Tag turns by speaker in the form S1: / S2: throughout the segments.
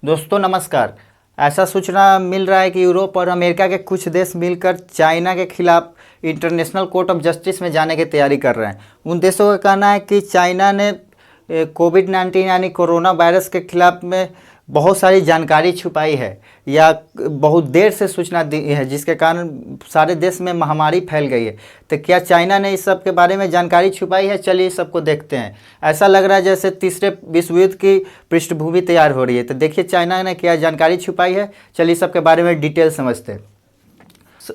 S1: दोस्तों नमस्कार। ऐसा सूचना मिल रहा है कि यूरोप और अमेरिका के कुछ देश मिलकर चाइना के खिलाफ इंटरनेशनल कोर्ट ऑफ जस्टिस में जाने की तैयारी कर रहे हैं। उन देशों का कहना है कि चाइना ने कोविड-19 यानी कोरोना वायरस के खिलाफ में बहुत सारी जानकारी छुपाई है या बहुत देर से सूचना दी है, जिसके कारण सारे देश में महामारी फैल गई है। तो क्या चाइना ने इस सब के बारे में जानकारी छुपाई है? चलिए इस सबको देखते हैं। ऐसा लग रहा है जैसे तीसरे विश्व युद्ध की पृष्ठभूमि तैयार हो रही है। तो देखिए चाइना ने क्या जानकारी छुपाई है, चलिए सबके बारे में डिटेल समझते हैं।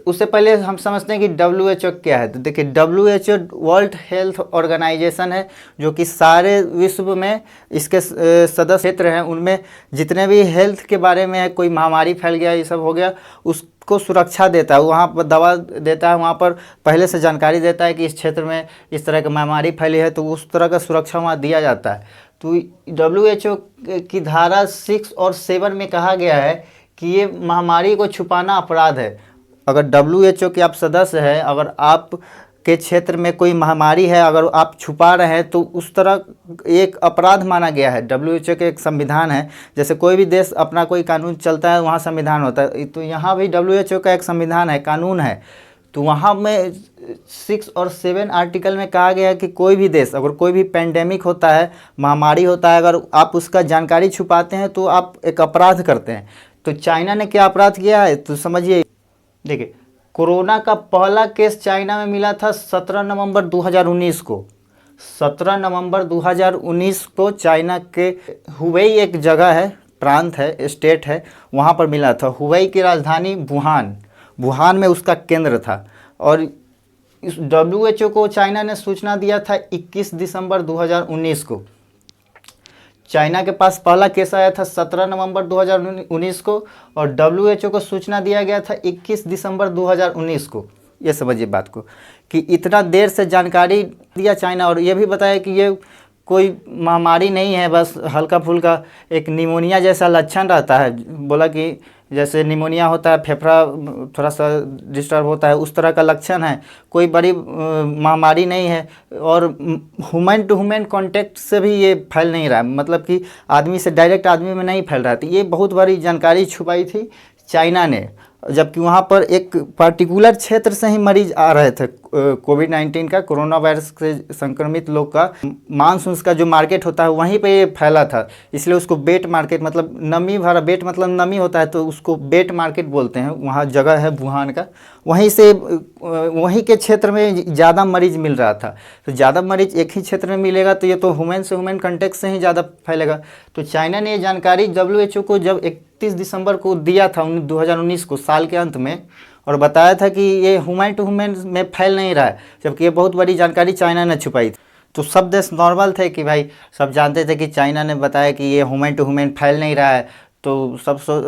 S1: उससे पहले हम समझते हैं कि WHO क्या है। तो देखिए WHO वर्ल्ड हेल्थ ऑर्गेनाइजेशन है, जो कि सारे विश्व में इसके सदस्य क्षेत्र हैं। उनमें जितने भी हेल्थ के बारे में है, कोई महामारी फैल गया, ये सब हो गया, उसको सुरक्षा देता है, वहाँ पर दवा देता है, वहाँ पर पहले से जानकारी देता है कि इस क्षेत्र में इस तरह की महामारी फैली है, तो उस तरह का सुरक्षा वहाँ दिया जाता है। तो WHO की धारा 6 और 7 में कहा गया है कि ये महामारी को छुपाना अपराध है। अगर WHO के आप सदस्य हैं, अगर आप के क्षेत्र में कोई महामारी है, अगर आप छुपा रहे हैं, तो उस तरह एक अपराध माना गया है। WHO के एक संविधान है, जैसे कोई भी देश अपना कोई कानून चलता है, वहाँ संविधान होता है, तो यहाँ भी WHO का एक संविधान है, कानून है। तो वहाँ में 6 और 7 आर्टिकल में कहा गया है कि कोई भी देश, अगर कोई भी पेंडेमिक होता है, महामारी होता है, अगर आप उसका जानकारी छुपाते हैं तो आप एक अपराध करते हैं। तो चाइना ने क्या अपराध किया है तो समझिए। देखिए, कोरोना का पहला केस चाइना में मिला था 17 नवंबर 2019 को। 17 नवंबर 2019 को चाइना के हुबेई एक जगह है, प्रांत है, स्टेट है, वहाँ पर मिला था। हुबेई की राजधानी वुहान में उसका केंद्र था। और इस WHO को चाइना ने सूचना दिया था 21 दिसंबर 2019 को। चाइना के पास पहला केस आया था 17 नवंबर 2019 को, और WHO को सूचना दिया गया था 21 दिसंबर 2019 को। ये समझिए बात को कि इतना देर से जानकारी दिया चाइना, और ये भी बताया कि ये कोई महामारी नहीं है, बस हल्का फुल्का एक निमोनिया जैसा लक्षण रहता है। बोला कि जैसे निमोनिया होता है, फेफड़ा थोड़ा सा डिस्टर्ब होता है, उस तरह का लक्षण है, कोई बड़ी महामारी नहीं है। और ह्यूमन टू ह्यूमन कॉन्टैक्ट से भी ये फैल नहीं रहा है, मतलब कि आदमी से डायरेक्ट आदमी में नहीं फैल रहा था। ये बहुत बड़ी जानकारी छुपाई थी चाइना ने, जबकि वहाँ पर एक पर्टिकुलर क्षेत्र से ही मरीज आ रहे थे कोविड-19 का, कोरोना वायरस से संक्रमित लोग का। मांस का जो मार्केट होता है वहीं पे ये फैला था, इसलिए उसको बेट मार्केट, मतलब नमी भरा, बेट मतलब नमी होता है, तो उसको बेट मार्केट बोलते हैं। वहाँ जगह है वुहान का, वहीं से वहीं के क्षेत्र में ज़्यादा मरीज मिल रहा था। तो ज़्यादा मरीज एक ही क्षेत्र में मिलेगा तो ये तो ह्यूमन से ह्यूमन कॉन्टैक्ट से ही ज़्यादा फैलेगा। तो चाइना ने ये जानकारी WHO को जब 31 दिसंबर को दिया था 2019 को, साल के अंत में, और बताया था कि ये ह्यूमन टू ह्यूमन में फैल नहीं रहा है, जबकि ये बहुत बड़ी जानकारी चाइना ने छुपाई थी। तो सब देश नॉर्मल थे कि भाई, सब जानते थे कि चाइना ने बताया कि ये ह्यूमन टू ह्यूमन फैल नहीं रहा है, तो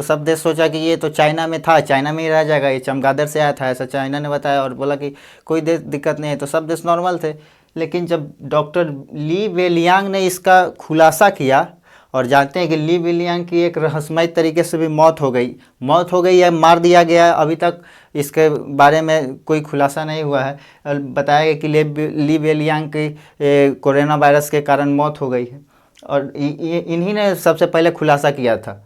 S1: सब देश सोचा कि ये तो चाइना में था, चाइना में ही रह जाएगा, ये चमगादड़ से आया था, ऐसा चाइना ने बताया, और बोला कि कोई दिक्कत नहीं है। तो सब देश नॉर्मल थे। लेकिन जब डॉक्टर ली वेलियांग ने इसका खुलासा किया, और जानते हैं कि ली वेलियांग की एक रहस्यमय तरीके से भी मौत हो गई या मार दिया गया, अभी तक इसके बारे में कोई खुलासा नहीं हुआ है। बताया गया कि ली वेलियांग की कोरोना वायरस के कारण मौत हो गई है, और इन्हीं ने सबसे पहले खुलासा किया था।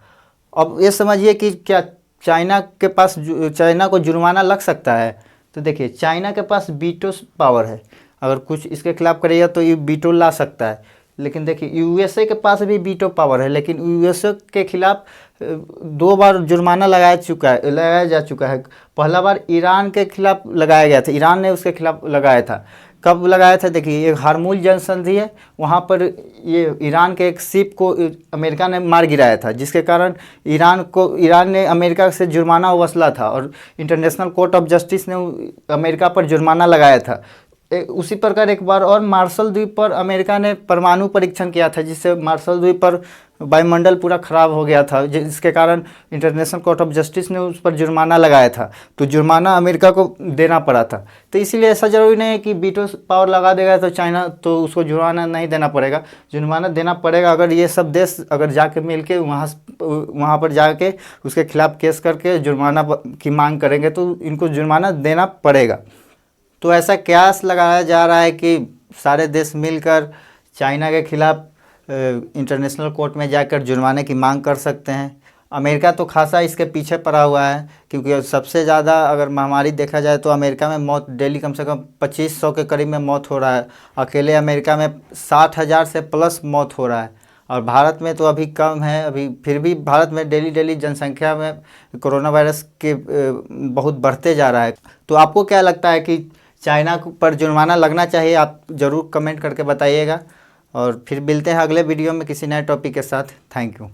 S1: अब ये समझिए कि क्या चाइना को जुर्माना लग सकता है। तो देखिए, चाइना के पास वीटो पावर है, अगर कुछ इसके खिलाफ करेगा तो ये वीटो ला सकता है। लेकिन देखिए, USA के पास भी वीटो पावर है, लेकिन USA के खिलाफ 2 बार जुर्माना लगाया जा चुका है। पहला बार ईरान के खिलाफ लगाया गया था, ईरान ने उसके खिलाफ लगाया था। कब लगाया था? देखिए, एक हार्मुज जनसंधि है, वहाँ पर ये ईरान के एक शिप को अमेरिका ने मार गिराया था, जिसके कारण ईरान ने अमेरिका से जुर्माना वसूला था, और इंटरनेशनल कोर्ट ऑफ जस्टिस ने अमेरिका पर जुर्माना लगाया था। उसी प्रकार एक बार और मार्शल द्वीप पर अमेरिका ने परमाणु परीक्षण किया था, जिससे मार्शल द्वीप पर वायुमंडल पूरा खराब हो गया था, जिसके कारण इंटरनेशनल कोर्ट ऑफ जस्टिस ने उस पर जुर्माना लगाया था। तो जुर्माना अमेरिका को देना पड़ा था। तो इसीलिए ऐसा ज़रूरी नहीं है कि वीटो पावर लगा देगा तो चाइना तो उसको जुर्माना नहीं देना पड़ेगा, जुर्माना देना पड़ेगा। अगर ये सब देश अगर जाके मिल के वहाँ पर जाके उसके खिलाफ केस करके जुर्माना की मांग करेंगे तो इनको जुर्माना देना पड़ेगा। तो ऐसा कयास लगाया जा रहा है कि सारे देश मिलकर चाइना के खिलाफ इंटरनेशनल कोर्ट में जाकर जुर्माने की मांग कर सकते हैं। अमेरिका तो खासा इसके पीछे पड़ा हुआ है, क्योंकि सबसे ज़्यादा अगर महामारी देखा जाए तो अमेरिका में मौत डेली कम से कम 2500 के करीब में मौत हो रहा है। अकेले अमेरिका में 60,000 से प्लस मौत हो रहा है, और भारत में तो अभी कम है। अभी फिर भी भारत में डेली डेली जनसंख्या में कोरोना वायरस के बहुत बढ़ते जा रहा है। तो आपको क्या लगता है कि चाइना पर जुर्माना लगना चाहिए? आप ज़रूर कमेंट करके बताइएगा, और फिर मिलते हैं अगले वीडियो में किसी नए टॉपिक के साथ। Thank you.